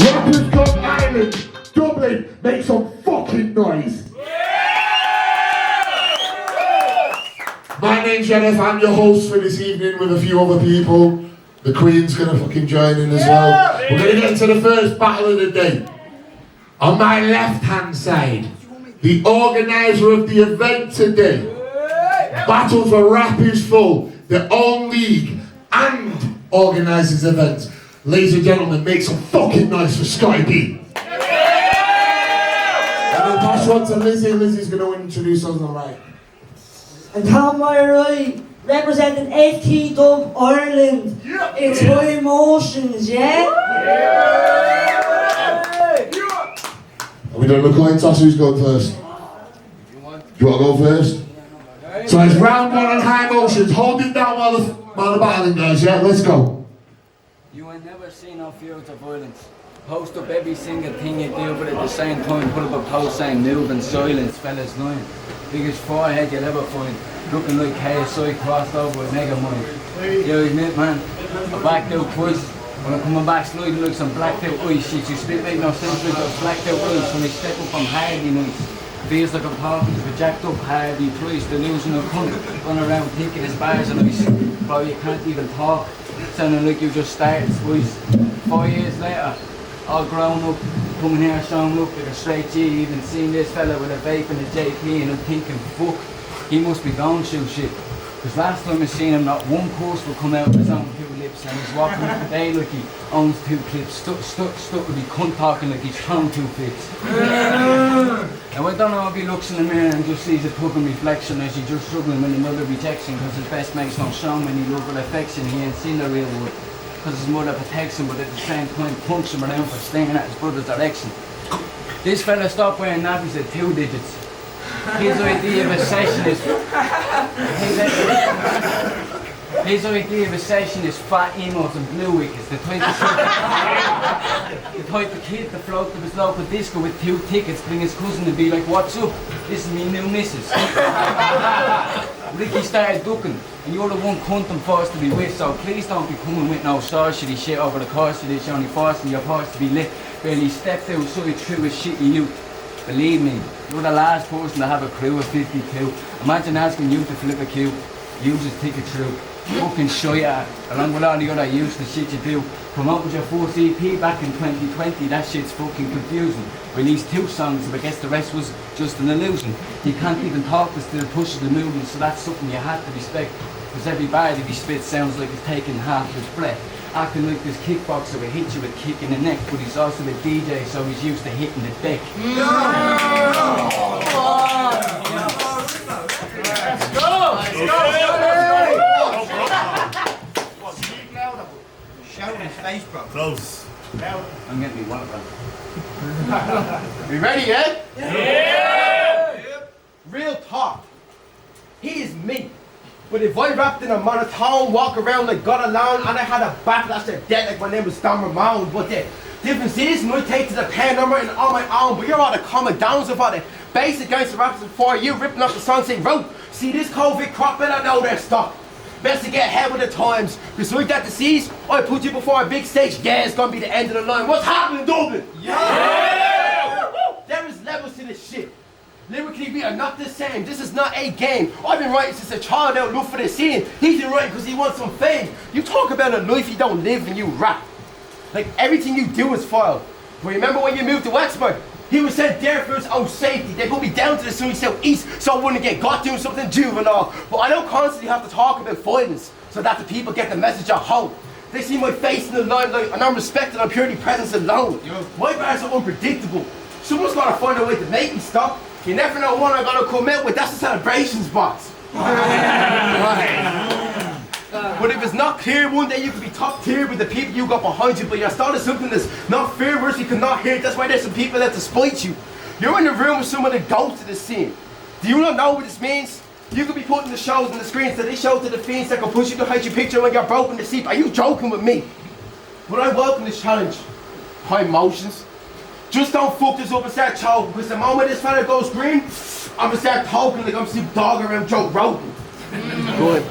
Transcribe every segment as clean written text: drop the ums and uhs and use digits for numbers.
Rappers Club Island, Dublin, make some fucking noise. My name's Jennifer, I'm your host for this evening with a few other people. The Queen's gonna fucking join in as well. We're gonna get into the first battle of the day. On my left hand side, the organiser of the event today. Battle for Rap is Full, the own league and organises events. Ladies and gentlemen, make some fucking noise for Sbe B. And then pass one to Lizzie. Lizzie's going to introduce us on the right. And on my right, representing FT Dub Ireland, it's High Motions, yeah? Are we doing the coin toss? Who's going first? Do you want to go first? So it's round one on High Motions. Hold it down while the battling goes, yeah? Let's go. You ain't never seen no fields of violence. Post up every single thing you do, but at the same time put up a post saying move and silence, fellas lying. Biggest forehead you'll ever find. Looking like KSI crossed over with Megamind. Yo, admit man, I backed out twice. When I'm coming back sliding like some blacked out ice shit, you spit make no sense like those blacked out ice. When they step up I'm hardy nice. Feels like I'm talking to a jacked up hardy twice. Delusional cunt, run around thinking it's bars and ice. Bro, you can't even talk. Sounding like you just started squeeze. 4 years later, all grown up, coming here showing up like a straight G. Even seen this fella with a vape and a JP and I'm thinking, fuck, he must be going through shit. Cause last time I seen him, not one course would come out with his own 2 lips and he's walking today like he owns 2 clips. Stuck with his cunt talking like he's thrown 2 fits. Now I don't know if he looks in the mirror and just sees a fucking reflection as he's just struggling with another rejection cause his best mate's not shown any love or affection. He ain't seen the real world cause his mother protects him but at the same time punks him around for staring at his brother's direction. This fella stopped wearing nappies at 2 digits. His idea of a session is fat emos and blue wickets. The type of kid that float to his local disco with 2 tickets, bring his cousin and be like, "What's up? This is me new missus." Ricky started ducking, and you're the one cunt I'm forced to be with, so please don't be coming with no sorcery shit over the course of this. You're only forcing your parts to be lit. Barely stepped outside through his shitty youth. Believe me, you're the last person to have a crew of 52. Imagine asking you to flip a cue. You just take it through. Fucking shy at it, along with all the other useless shit you do. Come out with your first EP back in 2020, that shit's fucking confusing. Released 2 songs, but I guess the rest was just an illusion. You can't even talk but still pushes the movement, so that's something you have to respect. Cause every bar that he spits sounds like he's taking half his breath. Acting like this kickboxer will hit you with a kick in the neck, but he's also a DJ, so he's used to hitting the deck. Let's go! Speak louder. Shout in his face, bro. Close. I'm getting me one of them. We ready, eh? Yeah! Real talk. He is me. But if I rapped in a monotone, walk around like God alone, and I had a backlash to death like my name was Don Ramon. But the difference is, I take to the pen number and on my own, but you're all the common downs of all the basic gangster rappers before you, ripping up the songs they wrote. See this COVID crop, and I know they're stuck. Best to get ahead with the times. Because like that disease, I put you before a big stage. Yeah, it's gonna be the end of the line. What's happening, Dublin? Yeah! There is levels to this shit. Lyrically, we are not the same. This is not a game. I've been writing since a child out, look for the scene. He's been writing because he wants some fame. You talk about a life you don't live and you rap. Like, everything you do is filed. But remember when you moved to Wexford? He was sent there for his own safety. They put me down to the sunny southeast so I wouldn't get got doing something juvenile. But I don't constantly have to talk about violence so that the people get the message at home. They see my face in the limelight and I'm respected on purely presence alone. My bars are unpredictable. Someone's gotta find a way to make me stop. You never know when I'm gonna come out with. That's the celebrations box. But if it's not clear, one day you could be top tier with the people you got behind you, but you're starting something that's not fair, worse you cannot hear it. That's why there's some people that despite you. You're in the room with someone that goes to the scene. Do you not know what this means? You could be putting the shows on the screens that they show to the fiends that can push you to hide your picture when you're broken to sleep. Are you joking with me? But I welcome this challenge. High motions. Just don't fuck this up and start choking, because the moment this fella goes green, I'm gonna start talking like I'm Snoop Dogg around Joe Rogan. Good.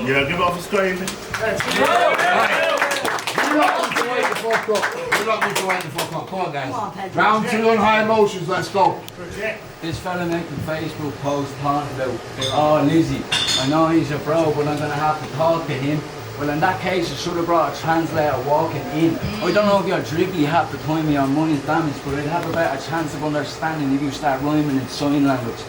Yeah, give off a scream. You lot need to wait the fuck up. Come on, guys. Round 2 on high emotions, let's go. This fella making Facebook post talking about, oh Lizzie, I know he's a bro, but I'm gonna have to talk to him. Well, in that case, you should have brought a translator walking in. I don't know if you're dribbly half the time your money's damaged, but I'd have a better chance of understanding if you start rhyming in sign language.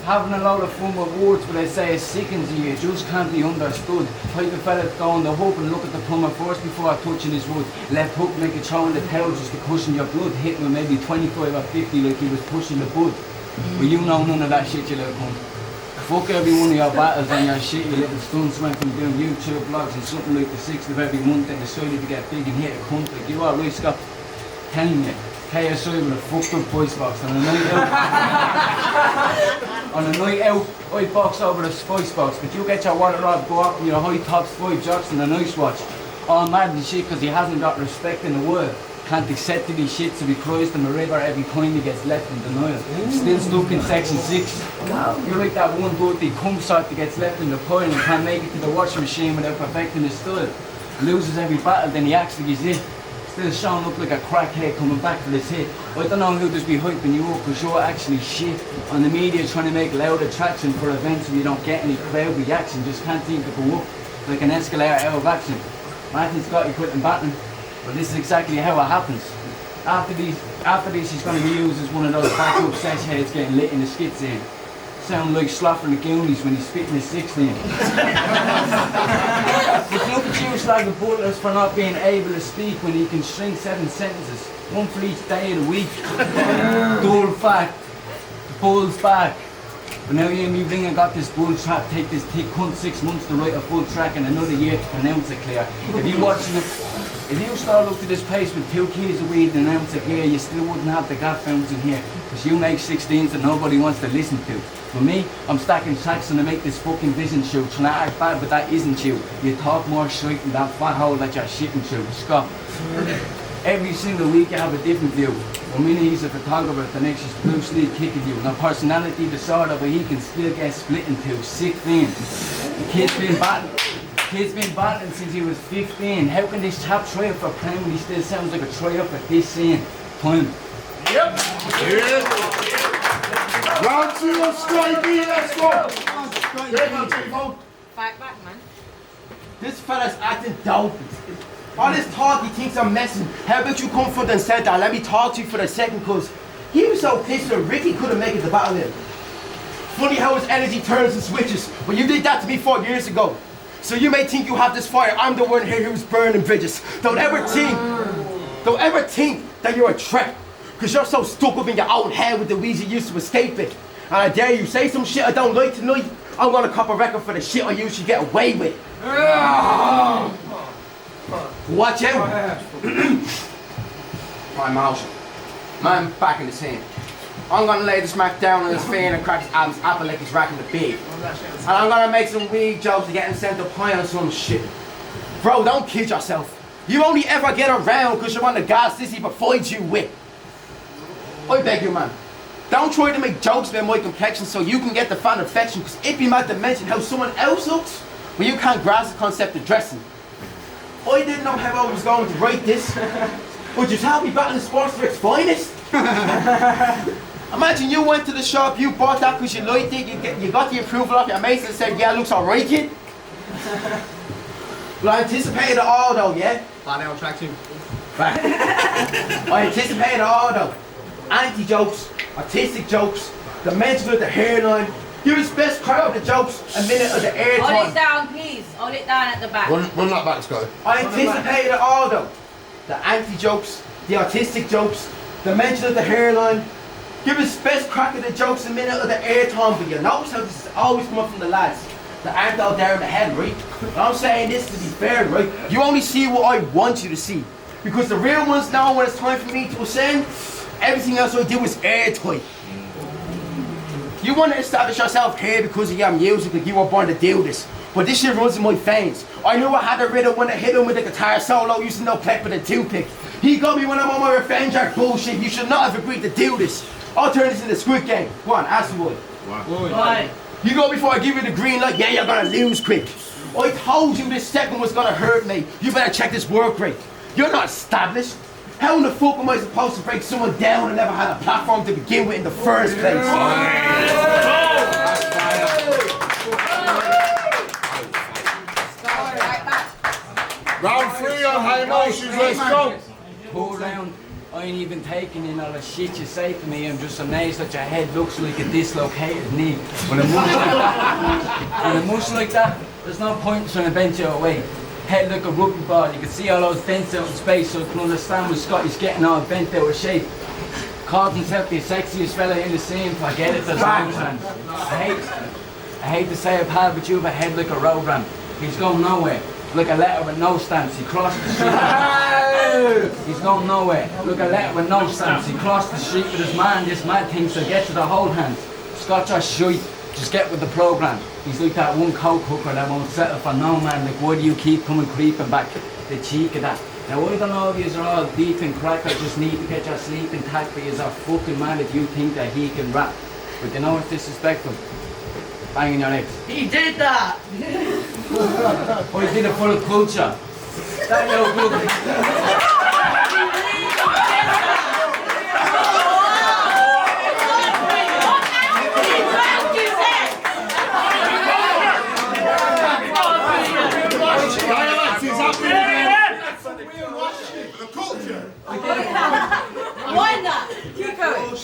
Having a load of fun with words, but they say it sickens you, it just can't be understood. Type of fella to go on the hook and look at the plumber first before touching his wood. Left hook make it throw in the towel just to cushion your blood. Hit with maybe 25 or 50 like he was pushing the bud. But you know none of that shit, you little cunt. Fuck every one of your battles and your shit, you little stunts went from doing YouTube vlogs and something like the 6th of every month and decided to get big and hit a cunt like you are, right, Scott? Telling you, KSI with a fucked up voice box on a night out. On a night out, I box over the spice box, but you get your water rod go up and your high tops 5 jocks and a nice watch. All mad and shit because he hasn't got respect in the world. Can't accept to be shit, so he cries to the river every time he gets left in denial. Still stuck in section 6. You're like that one dirty cum sort that gets left in the pile and can't make it to the washing machine without perfecting his style. Loses every battle, then he acts like he's it. Still showing up like a crackhead coming back for this hit. I don't know who'll just be hyping you up because you're actually shit. On the media trying to make loud attraction for events where you don't get any crowd reaction, just can't seem to go up like an escalator out of action. Martin's got you quitting batting. But this is exactly how it happens. After this he's going to be used as one of those backup sesh heads getting lit in the skits in. Sound like Sloth from the Goonies when he's spitting his 16. But look at you slag the butlers for not being able to speak when he can string 7 sentences. One for each day of the week. Dull fact. The bull's back. But now you and me ring and got this bull trap, take this thick cunt 6 months to write a full track and another year to pronounce it clear. If you start up to this place with 2 keys of weed and announce it here, you still wouldn't have the gap founds in here. Because you make 16s that nobody wants to listen to. For me, I'm stacking tracks and I make this fucking vision show. Trying to act bad, but that isn't you. You talk more shit than that fat hole that you're shitting through. Scott. Every single week you have a different view. One minute he's a photographer, the next is Bruce Lee kicking you. Now personality disorder, but he can still get split into. Sick thing. The kid's been battling since he was 15. How can this chap try out for prime when he still sounds like a try-up at this scene? Time. Yep. Round 2 on Strike B, let's go. Fight back, man. This fella's acting dope. All this talk, he thinks I'm messing. How about you come front and center and let me talk to you for a second, cause he was so pissed that Ricky couldn't make it to battle him. Funny how his energy turns and switches, but you did that to me 4 years ago. So you may think you have this fire, I'm the one here who's burning bridges. Don't ever think that you're a threat, cause you're so stuck up in your own head with the ways you used to escape it. And I dare you, say some shit I don't like tonight, I'm gonna cop a record for the shit I usually get away with. Watch out! My motion. Man back in the scene. I'm gonna lay the smack down on his fan and crack his arms apple like he's racking the beef. And I'm gonna make some weak jokes to get him sent up high on some shit. Bro, don't kid yourself. You only ever get around because you're on the gas sissy provides you with. I beg you, man. Don't try to make jokes about my complexion so you can get the fan affection, because it be mad to mention how someone else looks when you can't grasp the concept of dressing. I didn't know how I was going to write this. Would you tell me battling sports for its finest? Imagine you went to the shop, you bought that because you liked it, you got the approval of your mates and said, yeah, looks alright, kid. Well, I anticipated all though, yeah? Body on track 2. Right. I anticipated all though. Anti-jokes, artistic jokes, the mention of the hairline. Give us best crowd of the jokes, a minute of the Hold it airtime. down, please. Hold it down at the back. Run that back, Scotty. I anticipated it all though. The anti-jokes, the autistic jokes, the mention of the hairline. Give us best crack at the jokes a minute of the airtime, but you notice how this is always coming from the lads that aren't out there in the head, right? And I'm saying this to be fair, right? You only see what I want you to see. Because the real ones now, when it's time for me to ascend, everything else I do is airtight. You want to establish yourself here because of your music, like you were born to do this. But this shit runs in my veins. I knew I had a rhythm when I hit him with the guitar solo using no clip with a toothpick. He got me when I'm on my revenge act bullshit. You should not have agreed to do this. I'll turn this into Squid Game. Go on, ask the boy. Why? You go before I give you the green light. Yeah, you're gonna lose quick. I told you this second was gonna hurt me. You better check this work rate. You're not established. How in the fuck am I supposed to break someone down and never had a platform to begin with in the first place? Round 3 on High Motions, let's go. Whole round, I ain't even taking in all the shit you say to me. I'm just amazed that your head looks like a dislocated knee. When a mush like that, and a mush like that, there's no point in trying to bend you away. Head like a rugby ball, you can see all those dents out in space, so I can understand when Scotty's getting all bent out of shape. Calls himself the sexiest fella in the scene, forget it, there's no chance. I hate to say it, pal, but you have a head like a road ramp. He's going nowhere. Like a letter with no stamps, he crossed the street. He's going nowhere. Look, a letter with no stamps, he crossed the street with his man. This man thinks he'll get to the whole hands. Scotch or shite, just get with the program. He's like that one coke hooker that won't settle for no man. Like, why do you keep coming creeping back? The cheek of that. Now, I don't know if you're all deep in crack, I just need to get your sleep intact, but you're a fucking man if you think that he can rap. But you know it's disrespectful. Banging your legs. He did that! Oh, he did it for the culture. That no good. The culture. Why not? Keep going.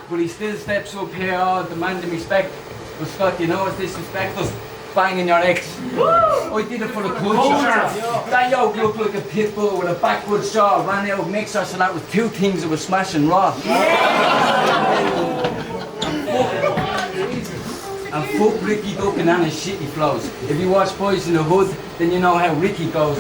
But he still steps up here, all demanding respect. But Scott, you know what's disrespectful? Banging your ex. I did it for the culture. That yoke looked like a pit bull with a backwards jaw, ran out mixer, so that was two things that were smashing raw. And fuck Ricky Duckin and his shitty flows. If you watch Boys in the Hood, then you know how Ricky goes.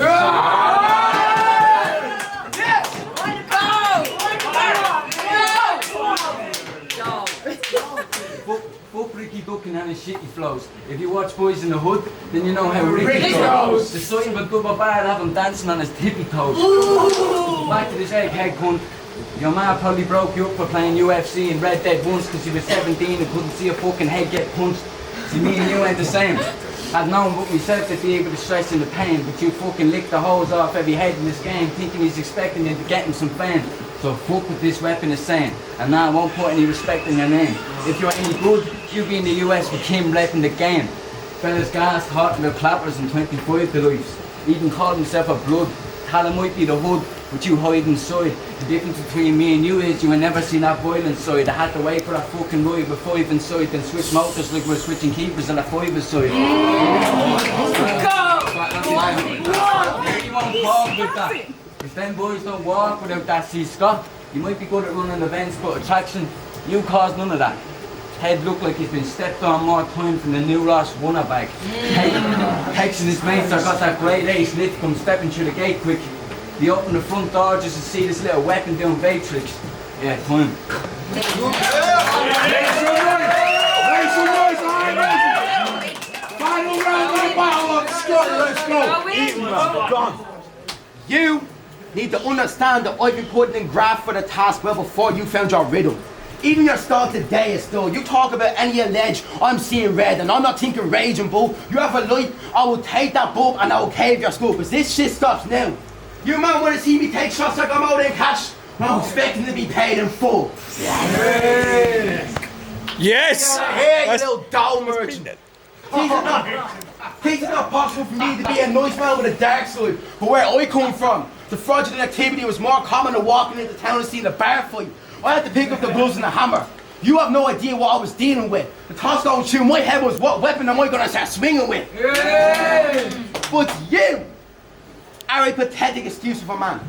Fuck Ricky Duckin and his shitty flows. If you watch Boys in the Hood, then you know how Ricky goes. The sign of a double bar have him dancing on his tippy toes. Back to this egghead cunt. Your man probably broke you up for playing UFC in Red Dead once because you were 17 and couldn't see a fucking head get punched. See, me and you ain't the same. I'd known but myself to be able to stress in the pain, but you fucking licked the hose off every head in this game thinking he's expecting you to get him some fame. So fuck what this weapon is saying, and now I won't put any respect in your name. If you're any good, you be in the US with Kim repping the game. Fellas gas caught in the clappers and 25 to lives. Even called himself a blood. Thought it might be the hood, but you hide inside. The difference between me and you is you ain't never seen that violent side. I had to wait for that fucking ride with 5 inside, then switch motors like we're switching keepers on a 5 side. Go! You won't talk with that. If them boys don't walk without that C Scott, you might be good at running events, but attraction, you cause none of that. Head look like he's been stepped on more times than the new Ross runner bag. Texting his mates, I got that great ace lift, come stepping through the gate quick. They open the front door just to see this little weapon doing vape tricks. Yeah, time. Final round of the battle on Scott, let's go. Gone. You need to understand that I've been putting in graft for the task well before you found your rhythm. Even your style today is still, you talk about any ledge, I'm seeing red, and I'm not thinking raging bull. You have a light, I will take that bulb and I will cave your skull, because this shit stops now. You man want to see me take shots like I'm out in cash? I'm expecting to be paid in full. Yes! Hey, you little doll merchant. It's not possible for me to be a nice man with a dark side, but where I come from, the fraudulent activity was more common than walking into town and seeing a bar fight. I had to pick up the gloves and the hammer. You have no idea what I was dealing with. The thoughts going through my head was, what weapon am I gonna start swinging with? But you are a pathetic excuse of a man.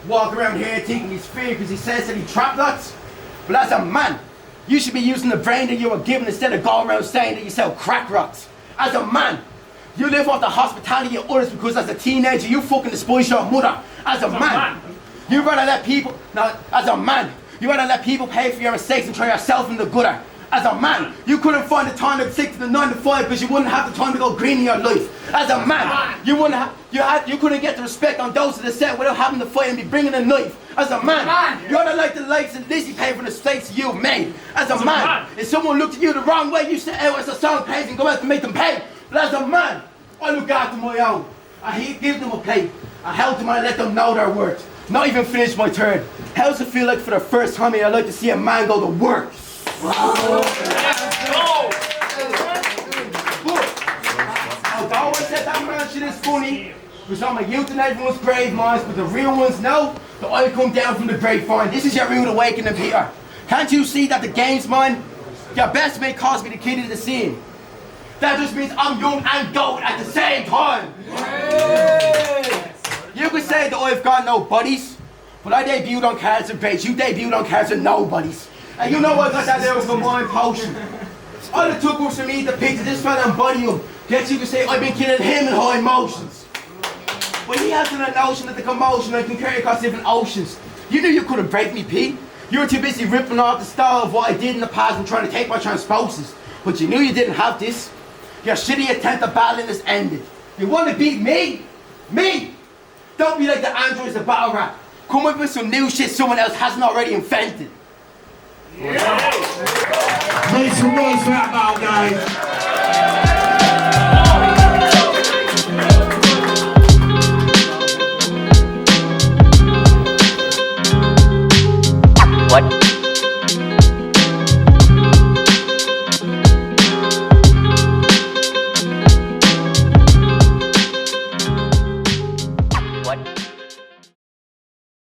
Walk around here thinking he's free because he says that he trapped lots. But as a man, you should be using the brain that you were given instead of going around saying that you sell crack rocks. As a man, you live off the hospitality of others because as a teenager you fucking despise your mother. As a man, you rather let people, now as a man, you rather let people pay for your mistakes and throw yourself in the gutter. As a man, you couldn't find the time to stick to the 9 to 5 because you wouldn't have the time to go green in your life. As a man, you couldn't get the respect on those of the set without having to fight and be bringing a knife. As a man, you ought to like the likes of Lizzie pay for the mistakes you've made. As a man, if someone looked at you the wrong way, you sit out as a song pays and go out to make them pay. But as a man, I look after my own. I give them a plate. I help them and I let them know their worth. Not even finish my turn. How does it feel like for the first time I'd like to see a man go to work? Although I said that man shit is funny, because I'm a youth in everyone's brave minds, but the real ones know that I come down from the grapevine. This is your rude awakening, Peter. Can't you see that the game's mine? Your best mate calls me the kid of the scene. That just means I'm young and goat at the same time. You could say that I've got no buddies, but I debuted on cards and breaks. You debuted on cards and nobodies. And you know I got that there with a mind potion. All it took was for me to picture this fella and body him. Guess you could say I've been killing him in high motions. But he has a notion that the commotion I can carry across different oceans. You knew you couldn't break me, Pete. You were too busy ripping off the style of what I did in the past and trying to take my transposes. But you knew you didn't have this. Your shitty attempt at battling has ended. You want to beat me? Me! Don't be like the androids of battle rap. Come up with some new shit someone else hasn't already invented. Make some noise for that battle, guys. What?